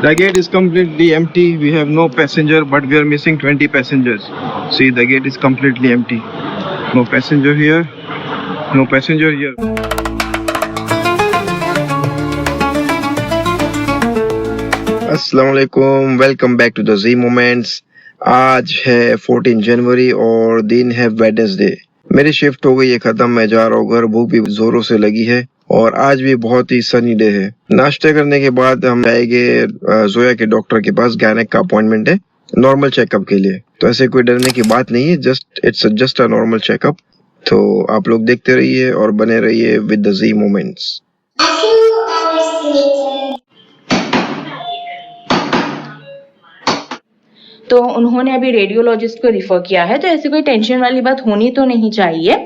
The gate is completely empty. We have no passenger, but we are missing 20 passengers. See, the gate is completely empty. No passenger here. No passenger here. अस्सलामुअलैकुम, welcome back to the G moments. आज है 14 जनवरी और दिन है Wednesday. मेरी shift हो गई है खत्म, मैं जा रहा हूँ घर। भूख भी जोरों से लगी है और आज भी बहुत ही सनी डे है। नाश्ते करने के बाद हम जाएंगे जोया के डॉक्टर के पास। गायनेक का अपॉइंटमेंट है नॉर्मल चेकअप के लिए, तो ऐसे कोई डरने की बात नहीं है, जस्ट अ नॉर्मल चेकअप। तो आप लोग देखते रहिए और बने रहिए विद द जी मोमेंट्स। तो उन्होंने अभी रेडियोलॉजिस्ट को रिफर किया है, तो ऐसी कोई टेंशन वाली बात होनी तो नहीं चाहिए,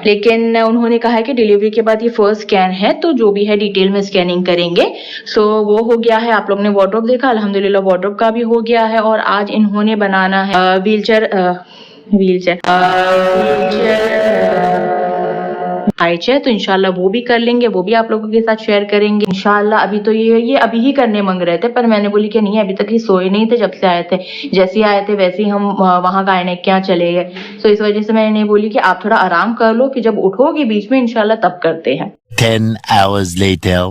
लेकिन उन्होंने कहा है कि डिलीवरी के बाद ये फर्स्ट स्कैन है, तो जो भी है डिटेल में स्कैनिंग करेंगे। सो वो हो गया है। आप लोग ने वार्डरोब देखा, अल्हम्दुलिल्लाह वार्डरोब का भी हो गया है। और आज इन्होंने बनाना है व्हीलचेयर हाईचेयर, तो इंशाल्लाह वो भी कर लेंगे, वो भी आप लोगों के साथ शेयर करेंगे इंशाल्लाह। अभी तो ये अभी ही करने मांग रहे थे, पर मैंने बोली कि नहीं, अभी तक ही सोए नहीं थे, जब से आए थे, जैसे ही आए थे वैसे ही हम वहां गायनेक के यहाँ चले गए। तो इस वजह से मैंने बोली कि आप थोड़ा आराम कर लो, कि जब उठोगे बीच में इंशाल्लाह तब करते हैं। 10 hours later.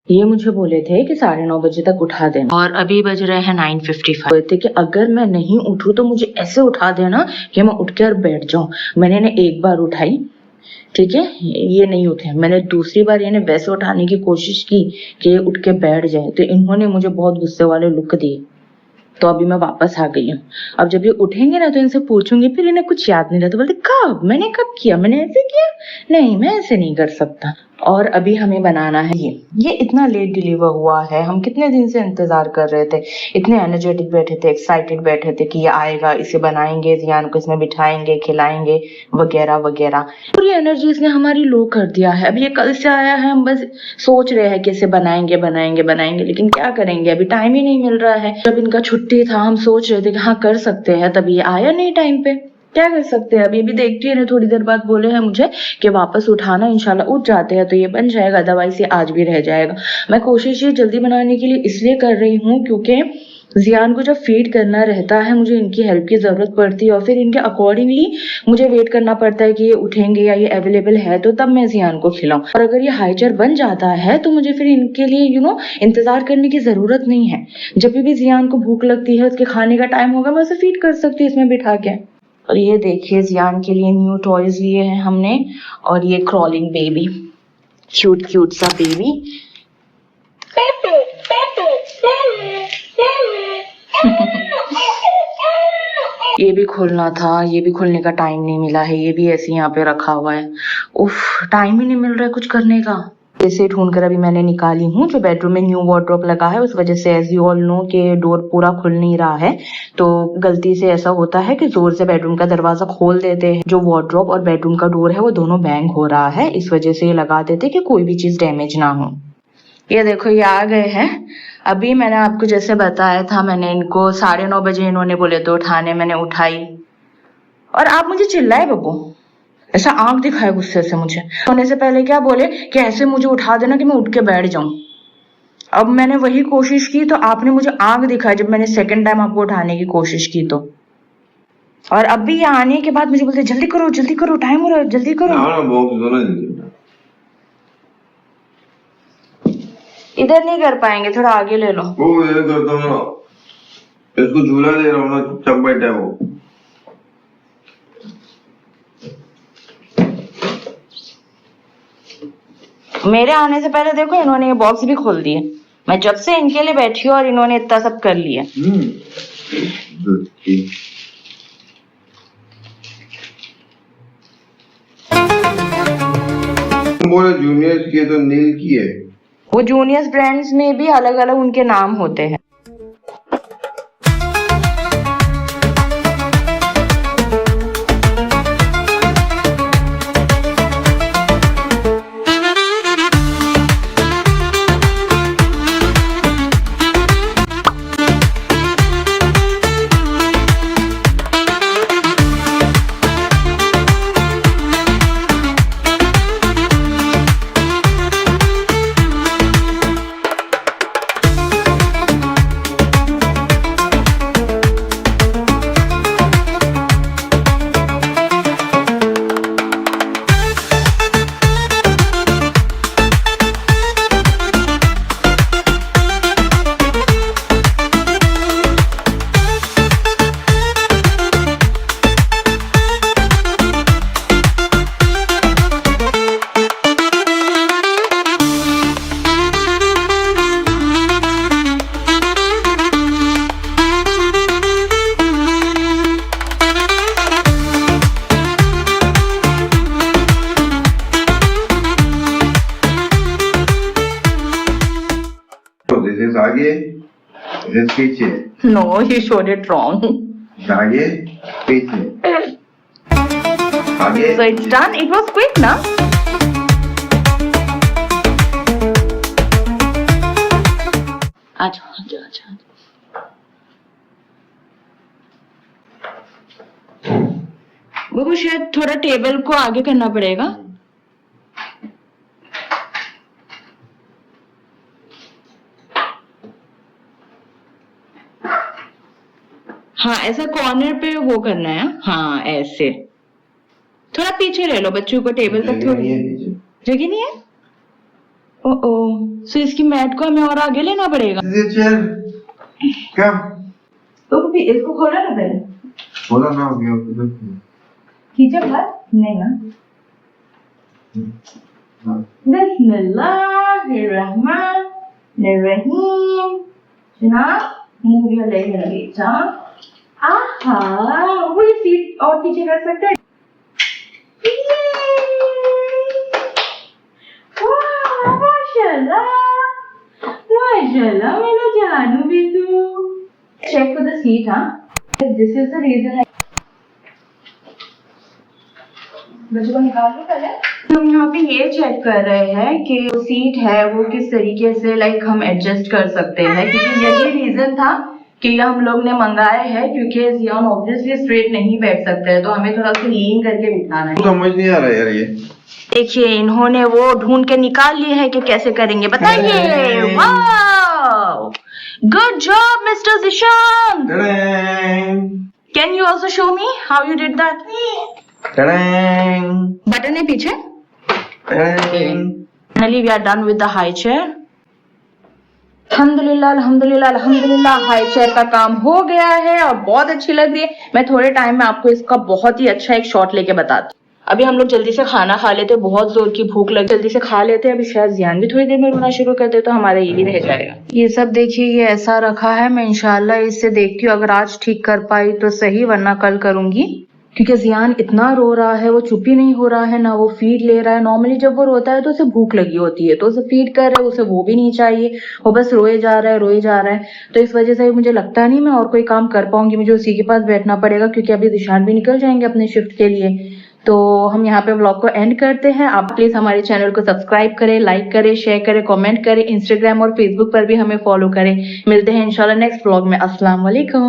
ये मुझे बोले थे कि 9:30 बजे तक उठा देना, और अभी बज रहे हैं 9:55। थे कि अगर मैं नहीं उठूं तो मुझे ऐसे उठा देना कि मैं उठ के और बैठ जाऊं। मैंने एक बार उठाई, ठीक है, ये नहीं उठे। मैंने दूसरी बार इन्हें वैसे उठाने की कोशिश की कि ये उठ के बैठ जाए, तो इन्होंने मुझे बहुत गुस्से वाले लुक दिए। तो अभी मैं वापस आ गई हूँ। अब जब ये उठेंगे ना तो इनसे पूछूंगी, फिर इन्हें कुछ याद नहीं रहता, बोलते कब मैंने कब किया, मैंने ऐसे किया, नहीं मैं ऐसे नहीं कर सकता। और अभी हमें बनाना है ये इतना लेट डिलीवर हुआ है। हम कितने दिन से इंतजार कर रहे थे, इतने एनर्जेटिक बैठे थे, एक्साइटेड बैठे थे कि ये आएगा, इसे बनाएंगे, जियान को इसमें बिठाएंगे, खिलाएंगे वगैरह वगैरह। पूरी एनर्जी इसने हमारी लो कर दिया है। अब ये कल से आया है, हम बस सोच रहे हैं कि इसे बनाएंगे बनाएंगे बनाएंगे, लेकिन क्या करेंगे, अभी टाइम ही नहीं मिल रहा है। जब इनका छुट्टी था हम सोच रहे थे कि हाँ कर सकते हैं, तभी ये आया नहीं टाइम पे, क्या कर सकते हैं। अभी भी देखती है, थोड़ी देर बाद बोले हैं मुझे कि वापस उठाना, इंशाल्लाह उठ जाते हैं तो ये बन जाएगा, अदरवाइज ये आज भी रह जाएगा। मैं कोशिश ये जल्दी बनाने के लिए इसलिए कर रही हूँ क्योंकि जियान को जब फीड करना रहता है मुझे इनकी हेल्प की जरूरत पड़ती है, और फिर इनके अकॉर्डिंगली मुझे वेट करना पड़ता है कि ये उठेंगे या ये अवेलेबल है, तो तब मैं जियान को खिलाऊं। और अगर ये हाईचेयर बन जाता है तो मुझे फिर इनके लिए इंतजार करने की जरूरत नहीं है। जब भी जियान को भूख लगती है, उसके खाने का टाइम होगा, मैं उसे फीड कर सकती हूँ इसमें बिठा के। और ये देखिए जियान के लिए न्यू टॉयज लिए हैं हमने, और ये क्रॉलिंग बेबी, क्यूट क्यूट सा बेबी। ये भी खोलना था, ये भी खोलने का टाइम नहीं मिला है, ये भी ऐसे यहाँ पे रखा हुआ है। उफ, टाइम ही नहीं मिल रहा है कुछ करने का। इसे ढूंढकर अभी मैंने निकाली हूँ। जो बेडरूम में न्यू वार्डरोब लगा है उस वजह से एज यू ऑल नो के डोर पूरा खुल नहीं रहा है, तो गलती से ऐसा होता है कि जोर से बेडरूम का दरवाजा खोल देते हैं। जो वार्डरोब और बेडरूम का डोर है वो दोनों बैंग हो रहा है, इस वजह से ये लगा देते कि कोई भी चीज डैमेज ना हो। ये देखो ये आ गए हैं। अभी मैंने आपको जैसे बताया था, मैंने इनको 9:30 बजे इन्होंने बोले तो उठाने, मैंने उठाई और आप मुझे चिल्लाए बब्बू, ऐसा आंख दिखाए गुस्से से मुझे। सोने से पहले क्या बोले कि ऐसे मुझे उठा देना कि मैं उठ के बैठ जाऊं। अब मैंने वही कोशिश की तो आपने मुझे आंख दिखाई जब मैंने सेकंड टाइम आपको उठाने की कोशिश की तो। और अब भी ये आने के बाद मुझे बोलते जल्दी करो टाइम हो रहा है, जल्दी करो। इधर नहीं कर पाएंगे, थोड़ा आगे ले लो। वो इधर करता हूँ ना, इसको झूला दे रहा हूँ ना, चुपचाप बैठा है वो। मेरे आने से पहले देखो इन्होंने ये बॉक्स भी खोल दिए। मैं जब से इनके लिए बैठी हूँ और इन्होंने इतना सब कर लिया। बोले जूनियर्स की है तो नील की है। वो जूनियर्स ब्रांड्स में भी अलग अलग उनके नाम होते हैं। This पीछे. No, you showed it wrong. आगे पीछे. आगे. So it's done. It was quick, na? अच्छा. वो शायद थोड़ा टेबल को आगे करना पड़ेगा. हाँ, ऐसा कॉर्नर पे वो करना है. हाँ, ऐसे थोड़ा पीछे ले लो बच्चों को टेबल तक. थोड़ी जगह नहीं है. ओ सो इसकी मैट को हमें और आगे लेना पड़ेगा. क्या? तो भी इसको खोला ना पहले. खोला ना हो गया. खींचा बाहर नहीं ना. बिस्मिल्लाहिर्रहमानिर्रहीम. जनाब move your leg a bit. आहा, वो ये सीट और पीछे कर सकते हैं. वाह, माशाल्लाह मेरा जानू भी तू. Check for the seat, हाँ. This is the reason. बच्चों को निकाल लो पहले. हम यहाँ पे ये चेक कर रहे हैं कि सीट है वो किस तरीके से लाइक हम एडजस्ट कर सकते हैं, क्योंकि यही रीजन था कि हम लोग ने मंगाए हैं, क्योंकि जियान ऑब्वियसली स्ट्रेट नहीं बैठ सकते हैं, तो हमें थोड़ा सा लीन करके बिठाना है. समझ नहीं आ रहा यार ये. देखिए इन्होंने वो ढूंढ के निकाल लिए हैं कि कैसे करेंगे. बताइए. Wow, good job mister Zeeshan. Can you also show me how you did that. Button है पीछे. Finally we are done with the high chair. अल्हम्दुलिल्लाह हाई चेयर का काम हो गया है और बहुत अच्छी लग रही है. मैं थोड़े टाइम में आपको इसका बहुत ही अच्छा एक शॉट लेके बताती हूँ. अभी हम लोग जल्दी से खाना खा लेते, बहुत जोर की भूख लगी, जल्दी से खा लेते हैं. अभी शायद जियान भी थोड़ी देर में रोना शुरू कर दे तो हमारा ये भी रह जाएगा. ये सब देखिए ये ऐसा रखा है. मैं इंशाल्लाह इससे देखती हूँ, अगर आज ठीक कर पाई तो सही, वरना कल करूंगी, क्योंकि जियान इतना रो रहा है, वो चुप ही नहीं हो रहा है, ना वो फीड ले रहा है. नॉर्मली जब वो रोता है तो उसे भूख लगी होती है, तो उसे फीड कर रहा है, उसे वो भी नहीं चाहिए, वो बस रोए जा रहा है. तो इस वजह से मुझे लगता नहीं मैं और कोई काम कर पाऊंगी, मुझे उसी के पास बैठना पड़ेगा, क्योंकि अभी जिशान भी निकल जाएंगे अपने शिफ्ट के लिए. तो हम यहाँ पे व्लॉग को एंड करते हैं. आप प्लीज हमारे चैनल को सब्सक्राइब करें, लाइक करें, शेयर करें, कमेंट करें. इंस्टाग्राम और फेसबुक पर भी हमें फॉलो करें. मिलते हैं इंशाल्लाह नेक्स्ट व्लॉग में. अस्सलाम वालेकुम.